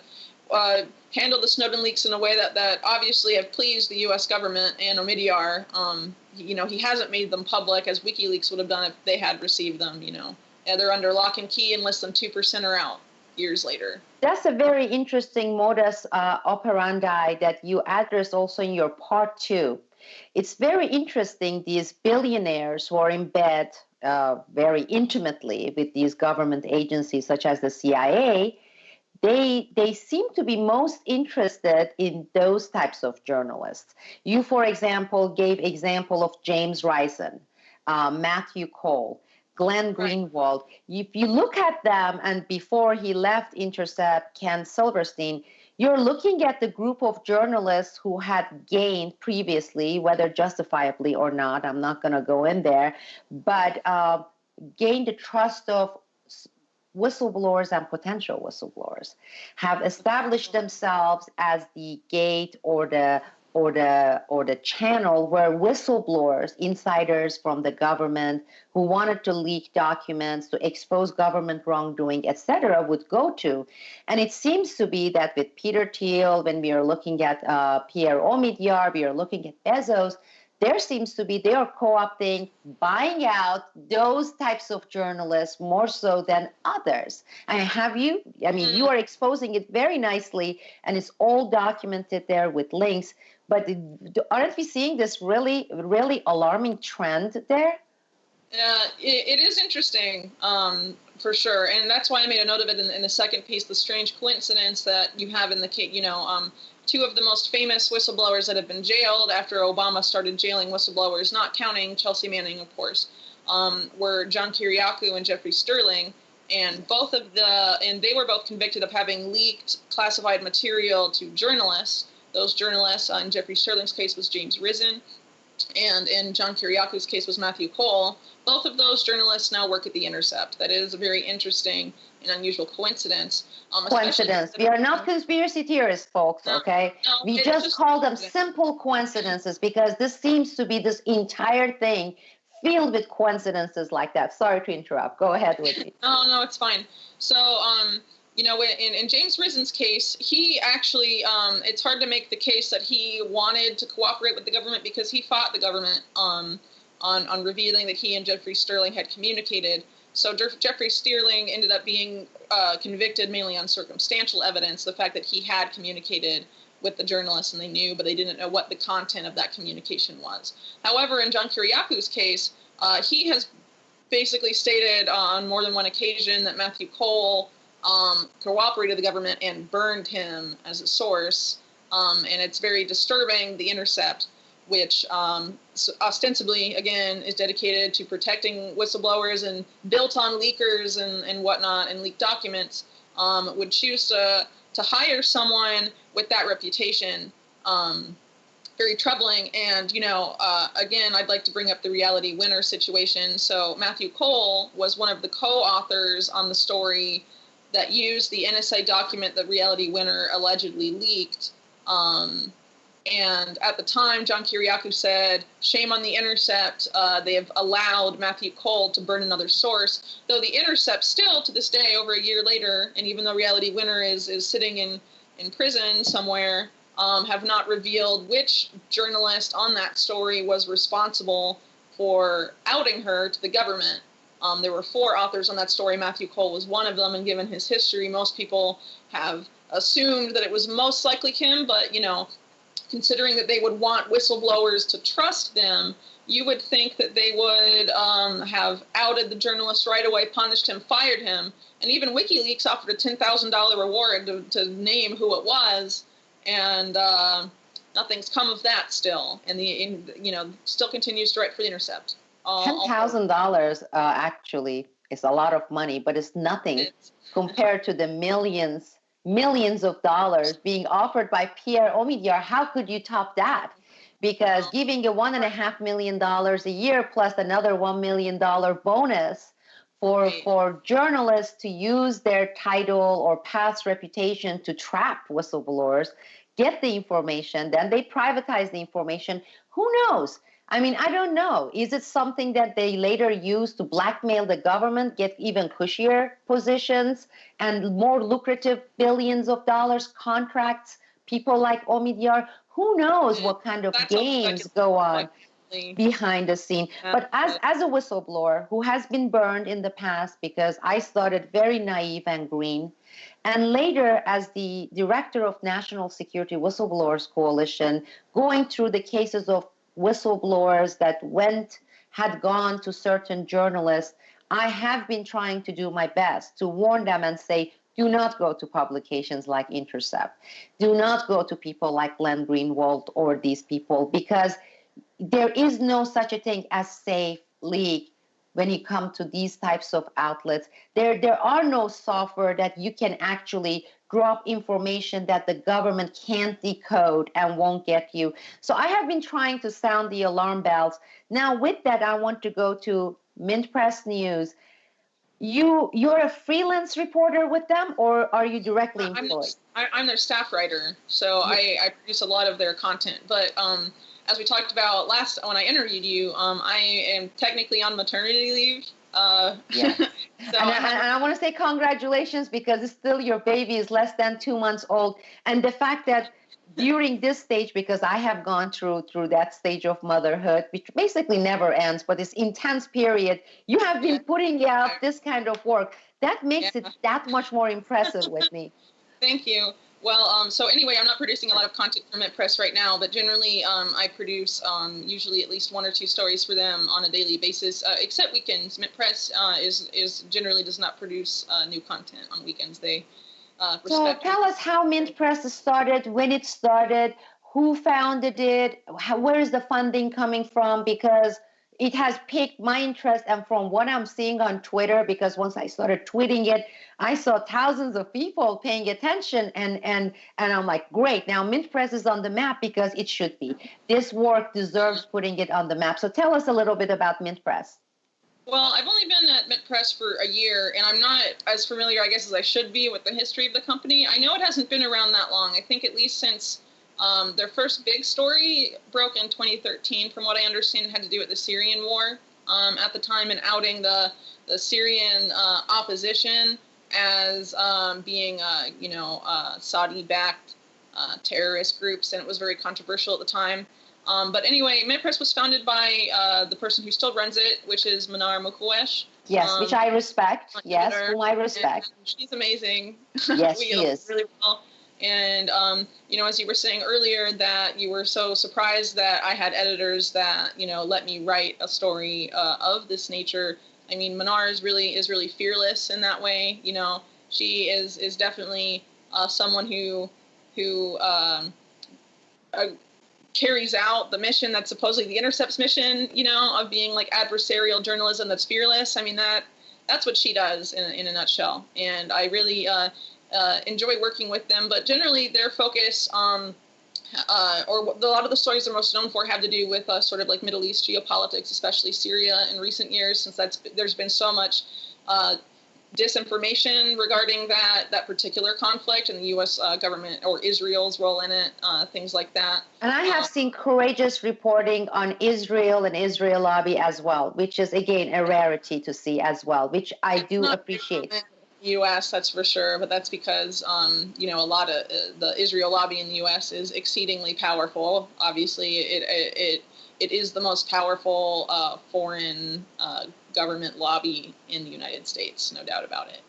Snowden leaks in a way that obviously have pleased the U.S. government and Omidyar. You know, he hasn't made them public as WikiLeaks would have done if they had received them. You know, they're under lock and key, and less than 2% are out years later. That's a very interesting modus operandi that you address also in your part 2. It's very interesting, these billionaires who are in bed very intimately with these government agencies such as the CIA, they seem to be most interested in those types of journalists. You, for example, gave example of James Risen, Matthew Cole, Glenn Greenwald. If you look at them, and before he left Intercept, Ken Silverstein, you're looking at the group of journalists who had gained previously, whether justifiably or not, I'm not going to go in there, but gained the trust of whistleblowers and potential whistleblowers, have established themselves as the gate or the channel where whistleblowers, insiders from the government who wanted to leak documents, to expose government wrongdoing, etc., would go to. And it seems to be that with Peter Thiel, when we are looking at Pierre Omidyar, we are looking at Bezos, there seems to be, they are co-opting, buying out those types of journalists more so than others. And you are exposing it very nicely, and it's all documented there with links. But aren't we seeing this really, really alarming trend there? It is interesting, for sure. And that's why I made a note of it in the second piece, the strange coincidence that you have in the case, you know, two of the most famous whistleblowers that have been jailed after Obama started jailing whistleblowers, not counting Chelsea Manning, of course, were John Kiriakou and Jeffrey Sterling. And they were both convicted of having leaked classified material to journalists. Those journalists, in Jeffrey Sterling's case, was James Risen, and in John Kiriakou's case was Matthew Cole. Both of those journalists now work at the Intercept. That is a very interesting and unusual coincidence. Coincidence. We are not conspiracy theorists, folks, okay? No, we just call them simple coincidences, because this seems to be this entire thing filled with coincidences like that. Sorry to interrupt. Go ahead, Whitney. No, it's fine. So, you know, in James Risen's case, he actually, it's hard to make the case that he wanted to cooperate with the government, because he fought the government on revealing that he and Jeffrey Sterling had communicated. So Jeffrey Steerling ended up being convicted mainly on circumstantial evidence, the fact that he had communicated with the journalists and they knew, but they didn't know what the content of that communication was. However, in John Kiriaku's case, he has basically stated on more than one occasion that Matthew Cole cooperated with the government and burned him as a source. And it's very disturbing, the Intercept, which ostensibly, again, is dedicated to protecting whistleblowers and built on leakers and whatnot and leaked documents, would choose to hire someone with that reputation. Very troubling. And, again, I'd like to bring up the Reality Winner situation. So Matthew Cole was one of the co-authors on the story that used the NSA document that Reality Winner allegedly leaked. And at the time, John Kiriaku said, shame on the Intercept. They have allowed Matthew Cole to burn another source, though the Intercept still, to this day, over a year later, and even though Reality Winner is sitting in prison somewhere, have not revealed which journalist on that story was responsible for outing her to the government. There were 4 authors on that story. Matthew Cole was one of them, and given his history, most people have assumed that it was most likely him, but, considering that they would want whistleblowers to trust them, you would think that they would have outed the journalist right away, punished him, fired him. And even WikiLeaks offered a $10,000 reward to name who it was. And nothing's come of that still. And still continues to write for the Intercept. $10,000 actually is a lot of money, but it's nothing compared to the millions of dollars being offered by Pierre Omidyar. How could you top that? Because giving a $1.5 million a year plus another $1 million bonus for journalists to use their title or past reputation to trap whistleblowers, get the information, then they privatize the information. Who knows? I mean, I don't know. Is it something that they later use to blackmail the government, get even cushier positions and more lucrative billions of dollars contracts, people like Omidyar? Who knows what kind of games go on behind the scene? But as a whistleblower who has been burned in the past, because I started very naive and green, and later as the director of National Security Whistleblowers Coalition, going through the cases of whistleblowers that had gone to certain journalists, I have been trying to do my best to warn them and say, do not go to publications like Intercept. Do not go to people like Glenn Greenwald or these people, because there is no such a thing as safe leak when you come to these types of outlets. There are no software that you can actually drop information that the government can't decode and won't get you. So I have been trying to sound the alarm bells. Now with that, I want to go to Mint Press News. You're a freelance reporter with them, or are you directly employed? I'm their staff writer, so I produce a lot of their content. But as we talked about when I interviewed you, I am technically on maternity leave. Yeah. So and I want to say congratulations, because it's still, your baby is less than 2 months old. And the fact that during this stage, because I have gone through that stage of motherhood, which basically never ends, but this intense period, you have been putting out this kind of work. That makes it that much more impressive, Whitney. Thank you. Well, so anyway, I'm not producing a lot of content for Mint Press right now, but generally I produce usually at least 1 or 2 stories for them on a daily basis, except weekends. Mint Press is generally does not produce new content on weekends. They So tell us how Mint Press started, when it started, who founded it, where is the funding coming from, because it has piqued my interest. And from what I'm seeing on Twitter, because once I started tweeting it, I saw thousands of people paying attention, and I'm like, great, now Mint Press is on the map, because it should be. This work deserves putting it on the map. So tell us a little bit about Mint Press. Well, I've only been at Mint Press for a year, and I'm not as familiar, I guess, as I should be with the history of the company. I know it hasn't been around that long. I think at least since their first big story broke in 2013, from what I understand, it had to do with the Syrian war at the time, and outing the Syrian opposition as being, Saudi-backed terrorist groups, and it was very controversial at the time. But anyway, Minute Press was founded by the person who still runs it, which is Manar Mukesh. Yes, which I respect. Yes, whom I respect. She's amazing. Yes, she is. Really well. And, as you were saying earlier, that you were so surprised that I had editors that, let me write a story of this nature. I mean, Manar is really fearless in that way. She is definitely someone who carries out the mission that's supposedly the Intercept's mission, of being like adversarial journalism that's fearless. I mean, that's what she does in a nutshell. And I really enjoy working with them, but generally their focus, or a lot of the stories they're most known for have to do with sort of like Middle East geopolitics, especially Syria in recent years, since there's been so much disinformation regarding that particular conflict and the U.S. Government or Israel's role in it, things like that. And I have seen courageous reporting on Israel and Israel lobby as well, which is, again, a rarity to see as well, which I do appreciate. U.S., that's for sure, but that's because, a lot of the Israel lobby in the U.S. is exceedingly powerful. Obviously, it is the most powerful foreign government lobby in the United States, no doubt about it.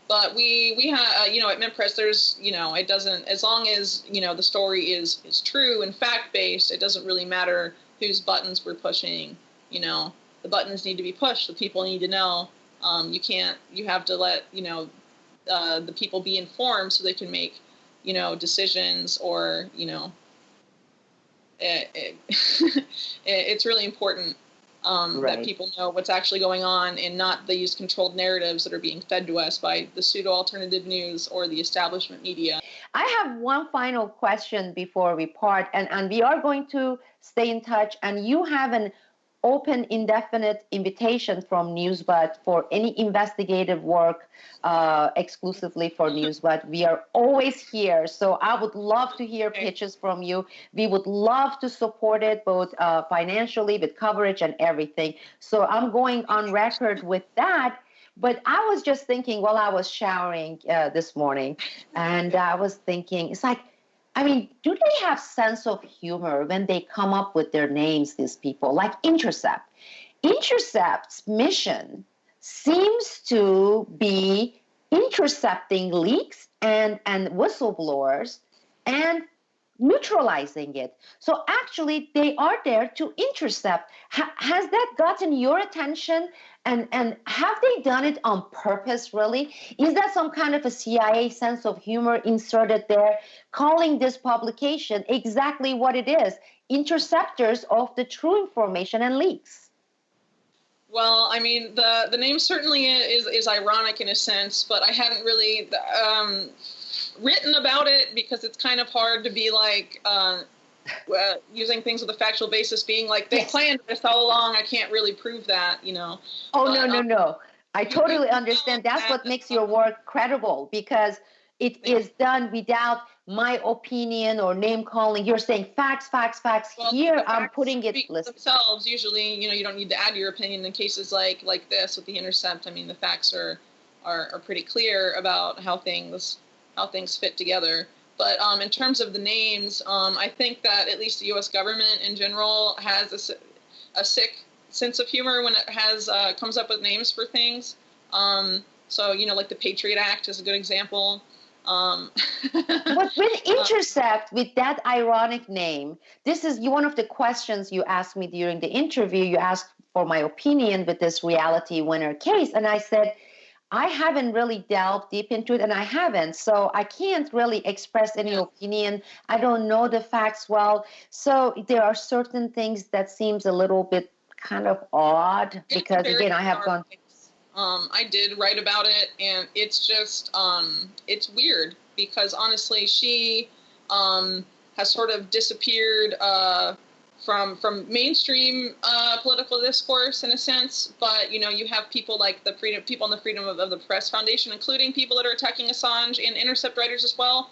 But we have, at Mint Press, there's, it doesn't, as long as, the story is true and fact-based, it doesn't really matter whose buttons we're pushing. The buttons need to be pushed. The people need to know. You have to let, the people be informed so they can make, decisions or, it's really important that people know what's actually going on and not these controlled narratives that are being fed to us by the pseudo-alternative news or the establishment media. I have one final question before we part, and we are going to stay in touch, and you have an open, indefinite invitation from Newsbud for any investigative work exclusively for Newsbud. We are always here, so I would love to hear pitches from you. We would love to support it both financially, with coverage and everything. So I'm going on record with that. But I was just thinking while I was showering this morning, and I was thinking, it's like, do they have sense of humor when they come up with their names, these people? Like Intercept. Intercept's mission seems to be intercepting leaks and whistleblowers and neutralizing it. So actually, they are there to intercept. Has that gotten your attention? And have they done it on purpose, really? Is that some kind of a CIA sense of humor inserted there, calling this publication exactly what it is, interceptors of the true information and leaks? Well, the name certainly is ironic in a sense, but I hadn't really written about it because it's kind of hard to be like using things with a factual basis, being like, they planned this all along. I can't really prove that, Oh, but, no. I totally understand. That's what makes your work credible, because it is done without my opinion or name calling. You're saying facts. Well, here I'm putting it themselves. Usually, you don't need to add your opinion in cases like this with the Intercept. The facts are pretty clear about how things fit together. But in terms of the names, I think that at least the U.S. government in general has a sick sense of humor when it comes up with names for things. So, like the Patriot Act is a good example. But with Intercept, with that ironic name, this is one of the questions you asked me during the interview. You asked for my opinion with this reality winner case. And I said, I haven't really delved deep into it, and I haven't. So I can't really express any opinion. I don't know the facts well. So there are certain things that seems a little bit kind of odd because, again, I have gone... I did write about it, and it's just, it's weird because, honestly, she has sort of disappeared from mainstream political discourse in a sense, but you have people like people in the Freedom of the Press Foundation, including people that are attacking Assange and Intercept writers as well,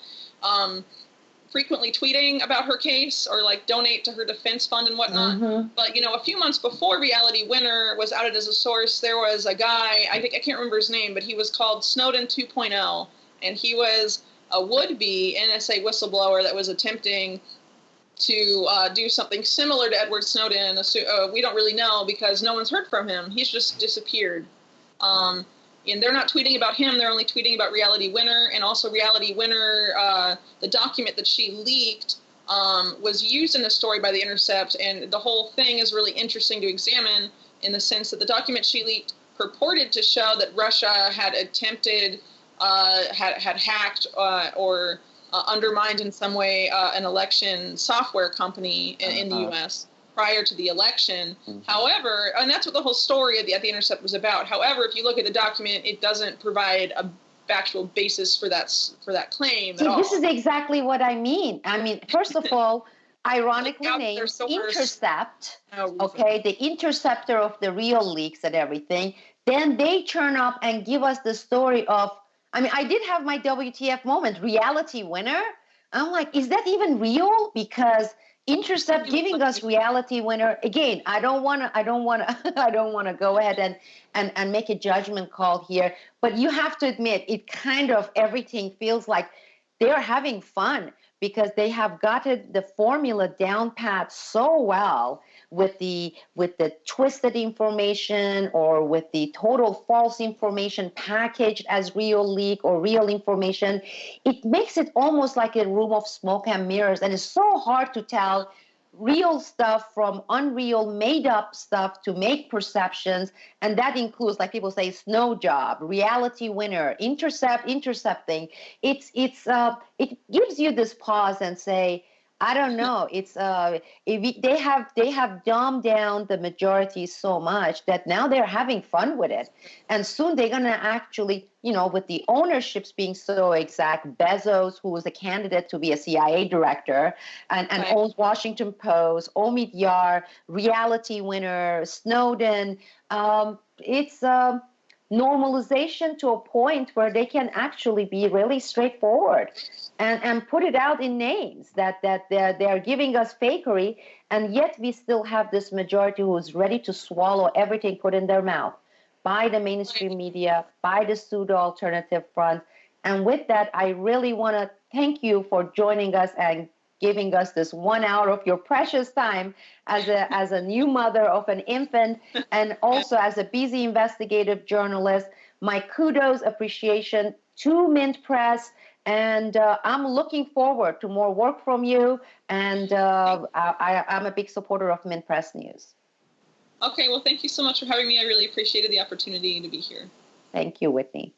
frequently tweeting about her case or like donate to her defense fund and whatnot. Mm-hmm. But a few months before Reality Winner was outed as a source, there was a guy, I can't remember his name, but he was called Snowden 2.0, and he was a would-be NSA whistleblower that was attempting to do something similar to Edward Snowden. We don't really know because no one's heard from him. He's just disappeared. And they're not tweeting about him. They're only tweeting about Reality Winner. And also Reality Winner, the document that she leaked was used in a story by The Intercept. And the whole thing is really interesting to examine in the sense that the document she leaked purported to show that Russia had attempted, had hacked or undermined in some way an election software company in the U.S. prior to the election. However, and that's what the whole story at the Intercept was about. However, if you look at the document, it doesn't provide a factual basis for that claim at all. This is exactly what I mean. I mean, first of all, ironically named Intercept, okay, the interceptor of the real leaks and everything. Then they turn up and give us the story of, I mean, I did have my WTF moment, Reality Winner. I'm like, is that even real? Because Intercept giving us Reality Winner, again, I don't want to go ahead and make a judgment call here, but you have to admit, it kind of, everything feels like they're having fun because they have gotten the formula down pat so well with the twisted information or with the total false information packaged as real leak or real information. It makes it almost like a room of smoke and mirrors, and it's so hard to tell real stuff from unreal, made up stuff to make perceptions. And that includes, like people say, snow job, Reality Winner, intercepting. It gives you this pause and say, I don't know. It's they have dumbed down the majority so much that now they're having fun with it, and soon they're gonna actually, with the ownerships being so exact, Bezos, who was a candidate to be a CIA director and owns Washington Post, Omidyar, Reality Winner, Snowden. It's normalization to a point where they can actually be really straightforward and put it out in names that they're giving us fakery, and yet we still have this majority who's ready to swallow everything put in their mouth by the mainstream media, by the pseudo-alternative front. And with that, I really want to thank you for joining us and giving us this 1 hour of your precious time as a new mother of an infant and also as a busy investigative journalist. My kudos, appreciation to Mint Press, and I'm looking forward to more work from you, and I'm a big supporter of Mint Press News. Okay, well, thank you so much for having me. I really appreciated the opportunity to be here. Thank you, Whitney.